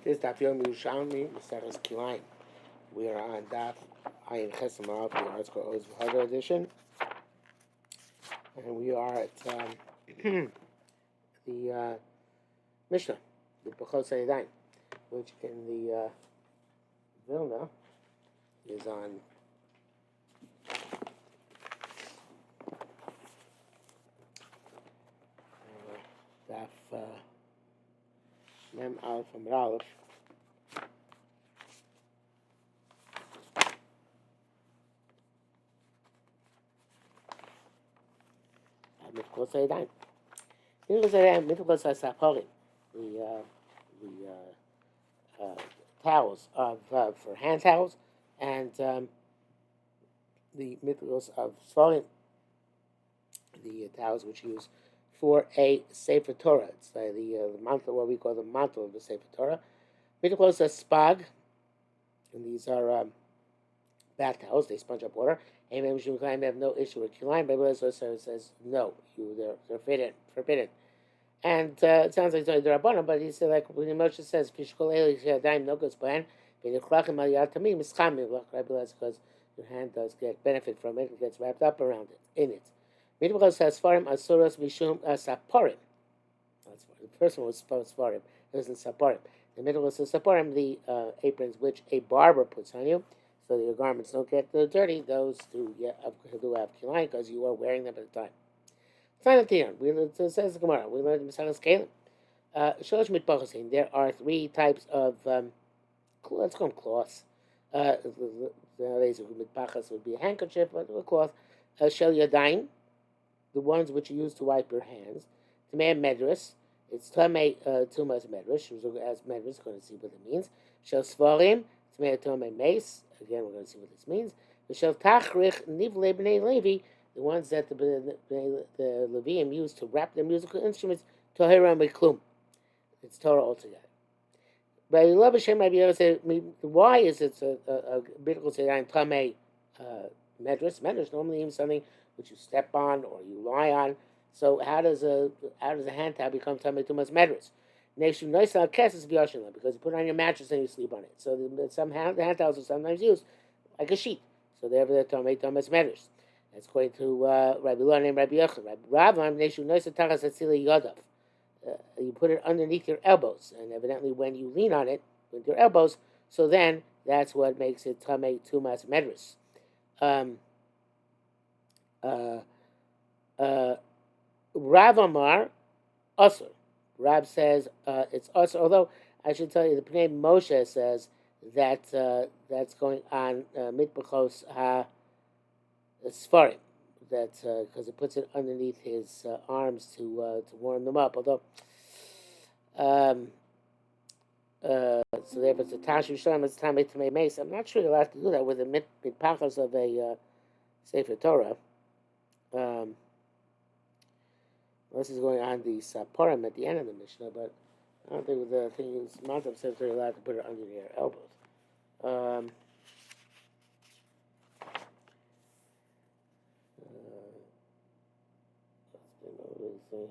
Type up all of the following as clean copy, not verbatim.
This is Daf Yerushalmi Kilayim. We are on Daf Ayin Chesamav, the article Oz V'Hadar edition, and we are at the Mishnah, the Bechos Yadayim, which in the Vilna is on Daf Mem Aleph Amud Aleph. Mitchos Yadayim. Mitchos Saporim, the towels of for hand towels, and the mitchos of Svarim, the towels which you use for a Sefer Torah. It's the mantle, what we call the mantle of the Sefer Torah. Mitchos Spag, and these are bath towels. They sponge up water. And Yerushalmi Kilayim have no issue with Kilayim. But says no, they're forbidden. And it sounds like they're Rabbanan, but he said, like when Moshe says, "Fishkol Eli Yadayim no goes plan." Because your hand does get benefit from it; it gets wrapped up around it, in it. Midbar says Svarim Asuros Mishum Saporim. The first one was Svarim. It wasn't Saporim. The middle was Saporim, the aprons which a barber puts on you, so that your garments don't get dirty. Those do have Kilayim because you are wearing them at the time. Final theorem. It says the Gemara. We learned Misalas Kalim. Shalosh mitpachasin. There are three types of let's call them cloths. Nowadays, mitpachas would be a handkerchief, but a cloth. Shel yadayim, the ones which you use to wipe your hands. Tamei medras. It's tamei tumas medras. As medras, going to see what it means. Shel svarim. Tamei tamei mace. Again, we're going to see what this means. Shel tachrich nivle b'nei levi. The ones that the Levium used to wrap their musical instruments, Tohera Meklum. It's Torah altogether. But Rabbi Hashem might be able to say, why is it a biblical Seydaim Tamei Medras? Medras normally means something which you step on or you lie on. So how does a hand towel become Tamei Tumas Medras? Nation Noisal Kesses B'Yoshin, because you put it on your mattress and you sleep on it. So some hand towels are sometimes used like a sheet. So therefore they're Tamei Tumas Medras. That's going to Rabbi Lon and Rabbi Yochanan. You put it underneath your elbows, and evidently when you lean on it with your elbows, so then that's what makes it Tamei Tumas Medras. Rav Amar Asur. Rav says it's Asur, although I should tell you the Pnei Moshe says that that's going on Mitbachos Ha Svarim, that because it puts it underneath his arms to warm them up. Although, so therefore it's a Tashu Shalom, it's time to make mace. I'm not sure you're allowed to do that with the mitpachas of a Sefer Torah. This is going on the Saporim at the end of the Mishnah, but I don't think with the thing is Mantav says you're allowed to put it under your elbows.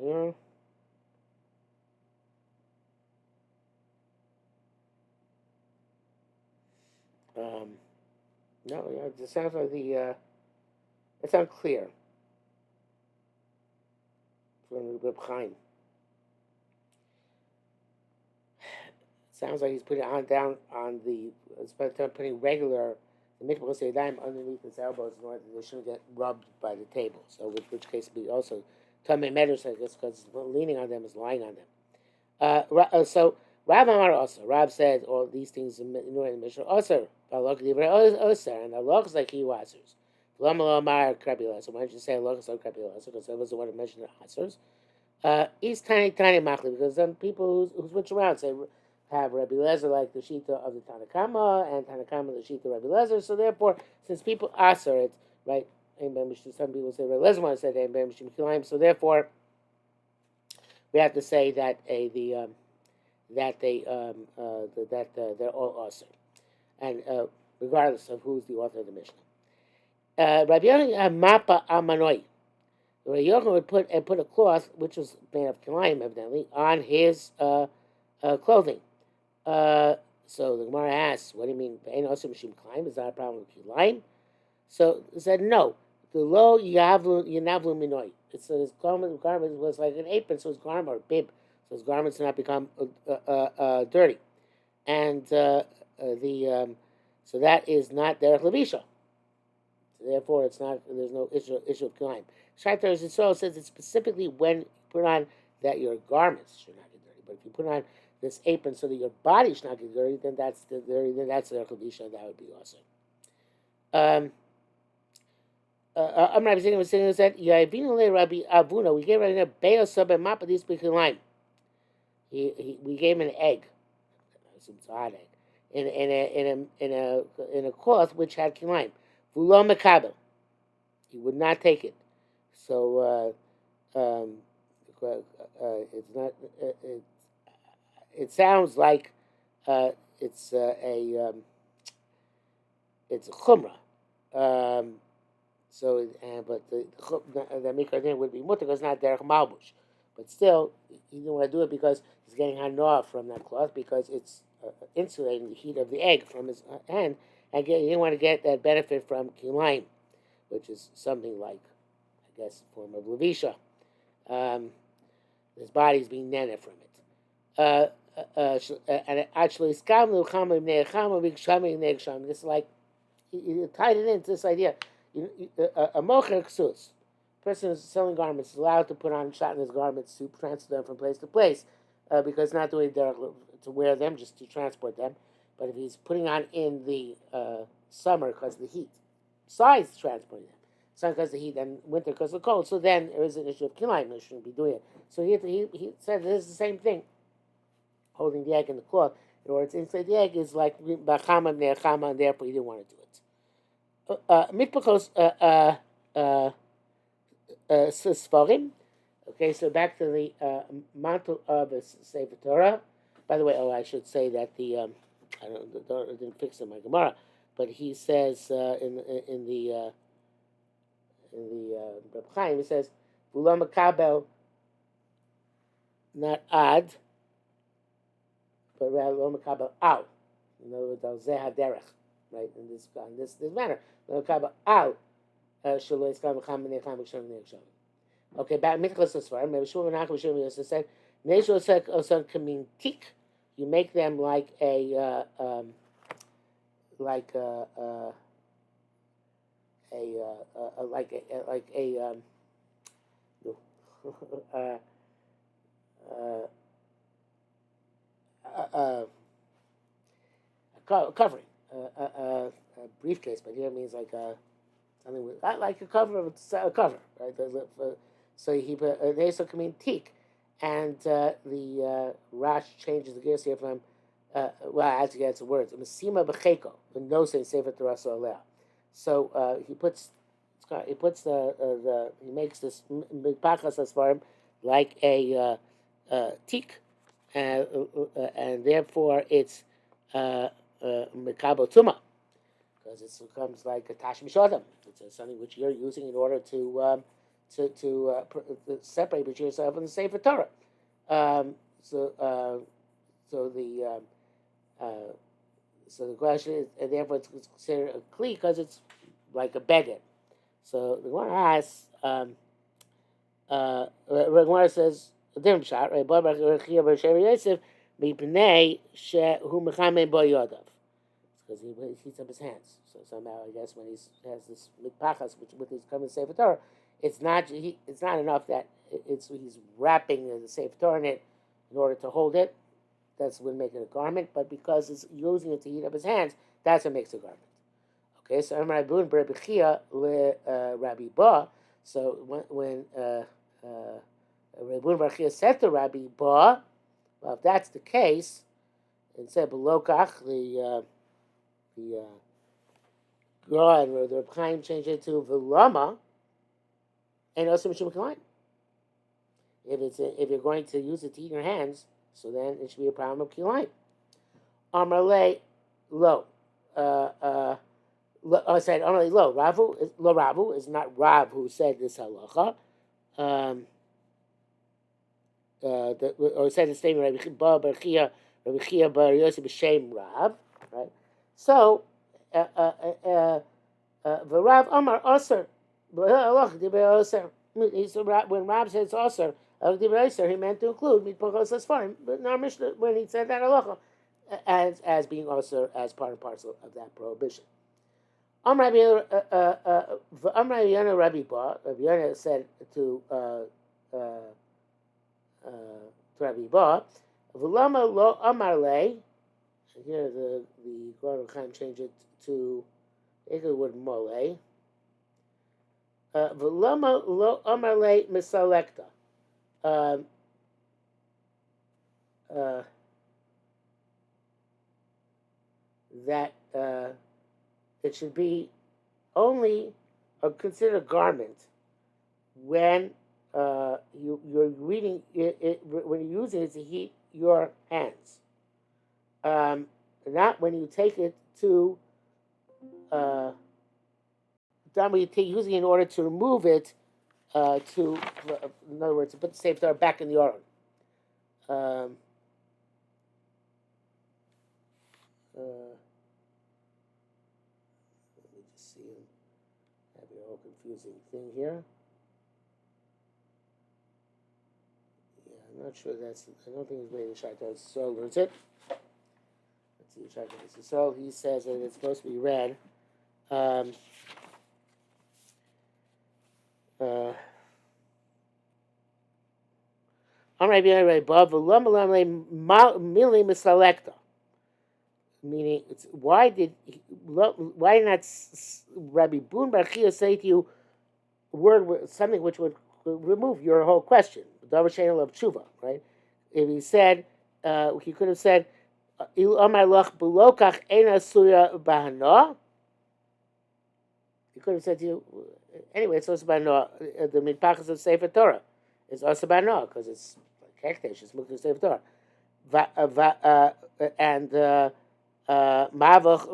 Here. No, it sounds like it's unclear from the Reb Chaim. Sounds like he's putting it down on the, putting regular, the mitbachos yadayim underneath his elbows in order that they shouldn't get rubbed by the table. So, which case would be also Tamei Medras, I guess, because leaning on them is lying on them. So Rav Amar also. Rav said all these things in the Mishnah. Also, and Allah is like he wasers. Lama Amar Krabila. So why don't you say Allah is like Krabila? Because that was the one who mentioned the asers. He's tiny machli, because some people who switch around say have Rabbi Lezer like the Shita of the Tanakama, and Tanakama the Shita of Rabbi Lezer. So therefore, since people aser it, right? Some people say Rabbi Lezer said Yerushalmi Kilayim. So therefore, we have to say that they're all aser, and regardless of who's the author of the Mishnah. Rabbi Yochanan Mapa Amanoi. Rabbi Yochanan would put a cloth which was made of Kilayim evidently on his clothing. So the Gemara asks, what do you mean? Ain't also mishum kilayim? Is that a problem with kilayim? So it said no. The lo yavlu minoi. It said his garment was like an apron, so his garment or bib, so his garments did not become dirty, and so that is not derech levisha. Therefore, it's not. There's no issue of kilayim. Shaitar Yisrael says it's specifically when you put on that your garments should not get dirty. But if you put on this apron so that your body should not get dirty, then that's derech levisha, and that would be awesome. I'm not saying that Yavinu Rabbi Avuna. We gave Rabbi Be'o Sabeh Mapadis B'Kilayim. We gave him an egg. I assume it's a hot egg. In a cloth which had kilayim. Vulo mekabel. He would not take it. So it's not. It sounds like it's a chumrah. So, but the mikra din would be mutter because not derech malbush. But still, he didn't want to do it because he's getting hanoah from that cloth because it's insulating the heat of the egg from his hand. And he didn't want to get that benefit from kilayim, which is something like, I guess, a form of levisha. His body's being nana from it. And actually, this is like, he tied it into this idea. A mocher ksus, person who's selling garments is allowed to put on shot in his garments to transfer them from place to place, because not doing to wear them, just to transport them. But if he's putting on in the summer because of the heat, besides transporting them, summer because of the heat and winter because of the cold, so then there is an issue of kilayim. He shouldn't be doing it. So he said this is the same thing. Holding the egg in the cloth in order to insulate the egg is like bachama ne'achama, and therefore he didn't want to do it. Mitpachos Sfarim. Okay, so back to the mantle of the Sefer Torah. By the way, I should say that the I didn't fix it in my Gemara, but he says in the Reb Chaim, he says V'lo makabel, not ad, but rather lo makabel al. In other words, al zeh haderech. Right, in this manner. Okay, back Miklas Asfar. Maybe Shmuel Menachem Shmuel Yosef said, "Neishul Sek Osan Kamin Tik." You make them like a covering. A briefcase, but here it means like something with like a cover of a cover, right? So he they also come in teak, and the Rash changes the gears here from as he gets the words Masima b'cheko, the no say Sefer Torah Soleh. So he makes this pachas as far like a teak, and therefore it's Mekabo Tuma, because it becomes like a Tash Mishodam. It's something which you're using in order to separate between yourself and the Sefer Torah. So the question is, and therefore it's considered a kli because it's like a beged. So the Gemara asks, the Gemara says a different shot, right? Because he heats up his hands. So somehow, I guess, when he has this mitpachas, with his coming Sefer Torah, it's not enough that he's wrapping the Sefer Torah in it in order to hold it. That's what makes it a garment. But because it's using it to heat up his hands, that's what makes it a garment. Okay, so I'm Rabbi Bechia le Rabbi Ba. So when Rabbi Bechia said to Rabbi Ba, well, if that's the case, instead of Belokach, the Gra and the Reb Chaim changed it to Velama, and also Mishum Kilayim. If you're going to use it to eat your hands, so then it should be a problem of Kilayim. Amarle lo. I said Amarle lo. Ravu is not Rav who said this halacha. Or said the statement Rabbi Ba Berchia Rabbi Chia bar Yossi b'shem Rav, right? So, the Rav Amar Aser, when Rav says Aser, he meant to include mitpachos asfarim. But in our Mishnah, when he said that halacha, as being Aser as part and parcel of that prohibition. Rabbi Yonah said to Rabbi Ba, V'lama lo amar le. Here the Goran Chaim changed it to the word mole. V'lama lo amar le misalekta. That it should be only considered a garment when you're reading it, when you're using it to heat your hands, not when you take it to not when you using it in order to remove it in other words, to put the Sefer Torah back in the Aron. Let me just see. I have a whole confusing thing here. I'm not sure that's. I don't think it's made in Shaitan. So learns it. Let's see, Shaitan. So he says that it's supposed to be read. Meaning, why did not Rabbi Bun Bar Chia say to you something which would remove your whole question? Davar Shein of Tshuva, right? If he said, he could have said, "Il Amar Lach Belokach Eina Suya Bahana." He could have said to you, anyway, it's also Bahana. The Mitpachas of Sefer Torah is also Bahana because it's Hekdesh, it's Mukha Sefer Torah, and Mavach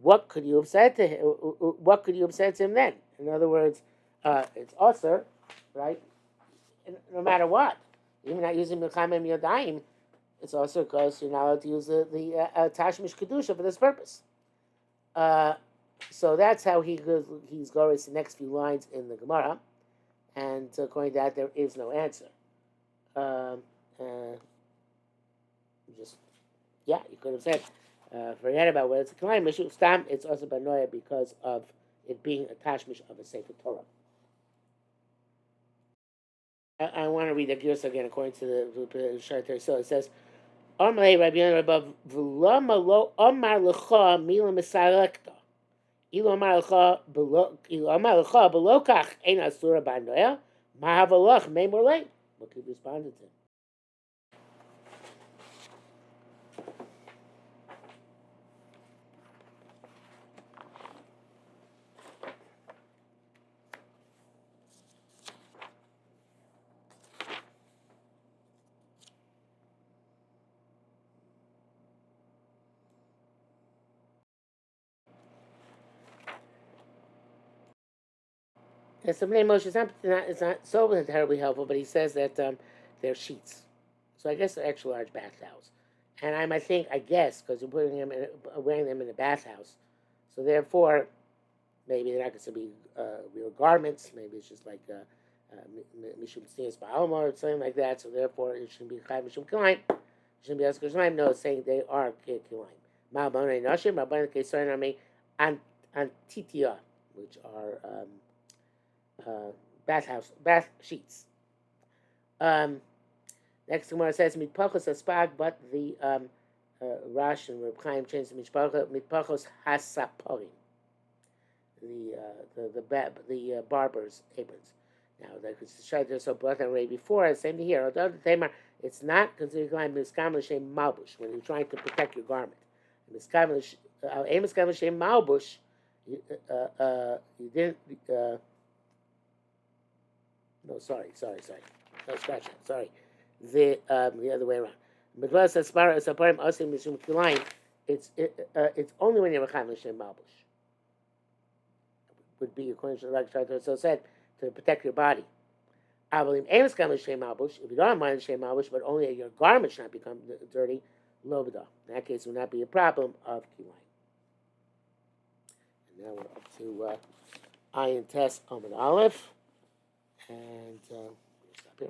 what could you have said to him? What could you have said to him then? In other words, it's also right. No matter what, even not using Milchamim Yadayim, it's also because you're not allowed to use the Tashmish Kedusha for this purpose. So that's how he's going the next few lines in the Gemara, and according to that, there is no answer. You could have said, forget about whether it's a Kilayim issue. Stam, it's also Banoia because of it being a Tashmish of a Sefer Torah. I want to read the Girsa again according to the Shaitan. So it says, Amalei Rabbi Yonah Rabbav V'lama lo Amar L'cha Mila Misalekta Ilu Amar L'cha Belokach Ein Asura Banoia Mahavalach Meimorlei. What could he respond to? And Samnei Moshe, it's not so terribly helpful, but he says that they're sheets. So I guess they're extra large bath towels. And I guess, because you're wearing them in a bathhouse. So therefore, maybe they're not going to be real garments. Maybe it's just like Mishum Sneas Ba'alma or something like that. So therefore, it shouldn't be Chai Mishum Kilayim. It shouldn't be Askar Shemaim. No, it's saying they are Kilayim. Ma'abanei Nashim, Ma'abanei Kesoyin Armei, Antitia, which are bath sheets. Next Gemara says mitpachos haspag, but the Rash and Reb Chaim changed the mitpachos hasaporim, the barber's aprons. Now that was so brought that way before. Same thing here. Although it's not considered miskam l'shem malbush when you're trying to protect your garment. Miskam l'shem malbush, you didn't. No, sorry. No, scratch that. Sorry. The other way around. It's only when you're Mecham L'Shem Malbush. Would be according to like Shaitan so said to protect your body. Avalim Amos Kam Shem Malbush. If you don't have mind Shem Malbush, but only your garment should not become dirty, Lobada. In that case, it would not be a problem of Kilayim. And now we're up to Ayin Tes Amud Aleph. And we'll stop here.